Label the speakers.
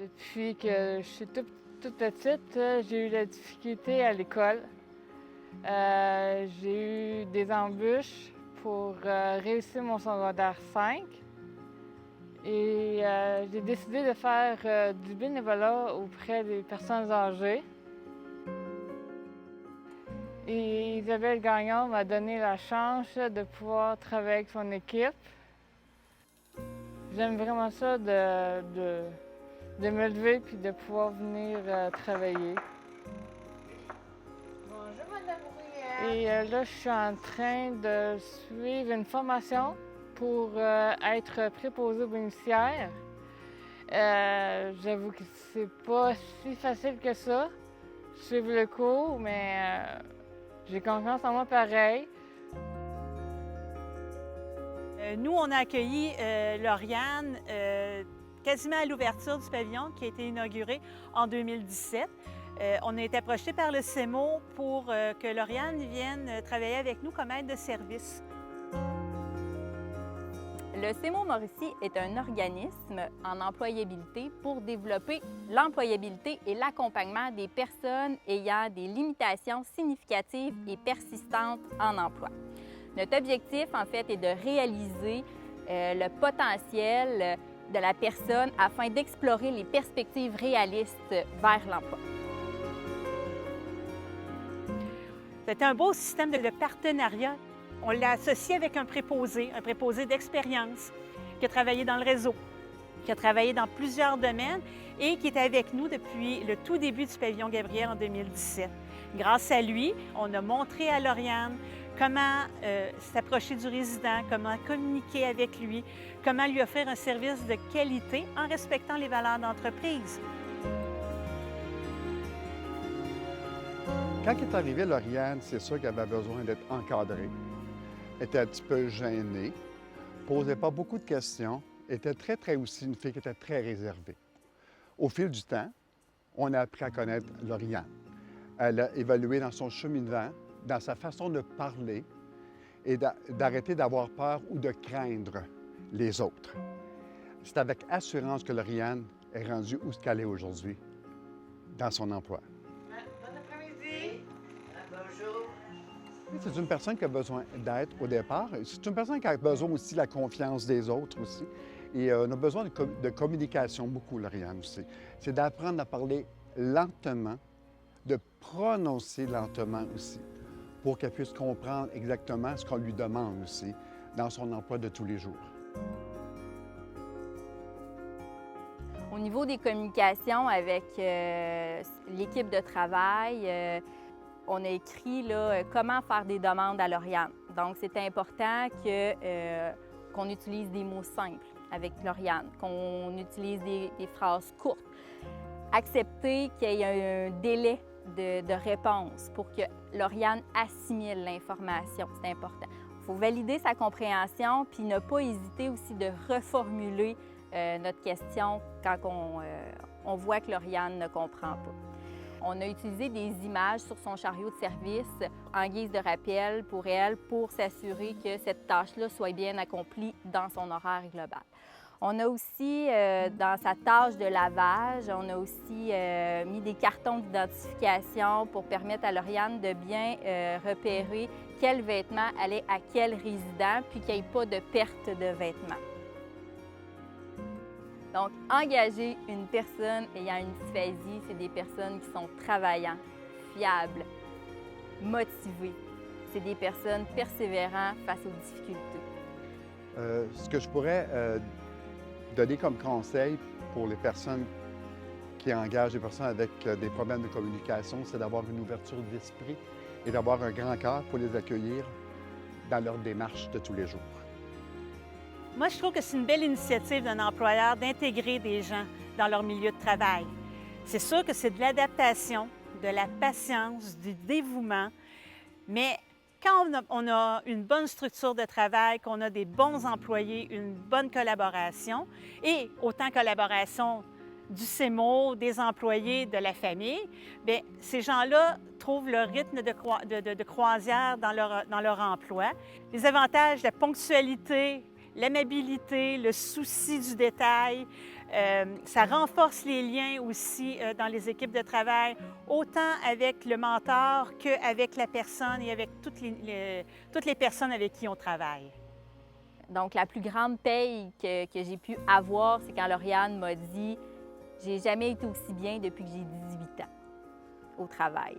Speaker 1: Depuis que je suis toute petite, j'ai eu de la difficulté à l'école. J'ai eu des embûches pour réussir mon secondaire 5 et j'ai décidé de faire du bénévolat auprès des personnes âgées. Et Isabelle Gagnon m'a donné la chance de pouvoir travailler avec son équipe. J'aime vraiment ça de me lever puis de pouvoir venir travailler.
Speaker 2: Bonjour, Madame Bruyère.
Speaker 1: Et là, je suis en train de suivre une formation pour être préposée aux bénéficiaires. J'avoue que c'est pas si facile que ça, suivre le cours, mais j'ai confiance en moi pareil.
Speaker 3: Nous, on a accueilli Lauriane quasiment à l'ouverture du pavillon qui a été inauguré en 2017. On a été approché par le CEMO pour que Lauriane vienne travailler avec nous comme aide de service.
Speaker 4: Le CEMO Mauricie est un organisme en employabilité pour développer l'employabilité et l'accompagnement des personnes ayant des limitations significatives et persistantes en emploi. Notre objectif, en fait, est de réaliser le potentiel de la personne afin d'explorer les perspectives réalistes vers l'emploi.
Speaker 3: C'était un beau système de partenariat. On l'a associé avec un préposé d'expérience qui a travaillé dans le réseau, qui a travaillé dans plusieurs domaines et qui est avec nous depuis le tout début du pavillon Gabriel en 2017. Grâce à lui, on a montré à Lauriane comment s'approcher du résident, comment communiquer avec lui, comment lui offrir un service de qualité en respectant les valeurs d'entreprise.
Speaker 5: Quand est arrivée Lauriane, c'est sûr qu'elle avait besoin d'être encadrée. Elle était un petit peu gênée, posait pas beaucoup de questions, était très aussi une fille qui était très réservée. Au fil du temps, on a appris à connaître Lauriane. Elle a évolué dans son cheminement, dans sa façon de parler et d'arrêter d'avoir peur ou de craindre les autres. C'est avec assurance que Lauriane est rendue où qu'elle est aujourd'hui, dans son emploi.
Speaker 2: Bon après-midi. Bonjour.
Speaker 5: C'est une personne qui a besoin d'aide au départ. C'est une personne qui a besoin aussi de la confiance des autres aussi. Et on a besoin de communication beaucoup, Lauriane aussi. C'est d'apprendre à parler lentement, de prononcer lentement aussi, pour qu'elle puisse comprendre exactement ce qu'on lui demande aussi dans son emploi de tous les jours.
Speaker 4: Au niveau des communications avec l'équipe de travail, on a écrit là, comment faire des demandes à Lauriane. Donc, c'est important qu'on utilise des mots simples avec Lauriane, qu'on utilise des phrases courtes. Accepter qu'il y ait un délai de réponse pour que Lauriane assimile l'information, c'est important. Il faut valider sa compréhension puis ne pas hésiter aussi de reformuler notre question quand on voit que Lauriane ne comprend pas. On a utilisé des images sur son chariot de service en guise de rappel pour elle pour s'assurer que cette tâche-là soit bien accomplie dans son horaire global. On a aussi, dans sa tâche de lavage, on a aussi mis des cartons d'identification pour permettre à Lauriane de bien repérer quel vêtement allait à quel résident, puis qu'il n'y ait pas de perte de vêtements. Donc, engager une personne ayant une dysphasie, c'est des personnes qui sont travaillantes, fiables, motivées. C'est des personnes persévérantes face aux difficultés.
Speaker 5: Ce que je pourrais donner comme conseil pour les personnes qui engagent des personnes avec des problèmes de communication, c'est d'avoir une ouverture d'esprit et d'avoir un grand cœur pour les accueillir dans leur démarche de tous les jours.
Speaker 3: Moi, je trouve que c'est une belle initiative d'un employeur d'intégrer des gens dans leur milieu de travail. C'est sûr que c'est de l'adaptation, de la patience, du dévouement, mais quand on a une bonne structure de travail, qu'on a des bons employés, une bonne collaboration, et autant collaboration du CEMO, des employés, de la famille, bien, ces gens-là trouvent leur rythme de croisière dans leur emploi. Les avantages, la ponctualité, l'amabilité, le souci du détail. Ça renforce les liens aussi dans les équipes de travail, autant avec le mentor qu'avec la personne et avec toutes les personnes avec qui on travaille.
Speaker 4: Donc, la plus grande paye que j'ai pu avoir, c'est quand Lauriane m'a dit « J'ai jamais été aussi bien depuis que j'ai 18 ans au travail ».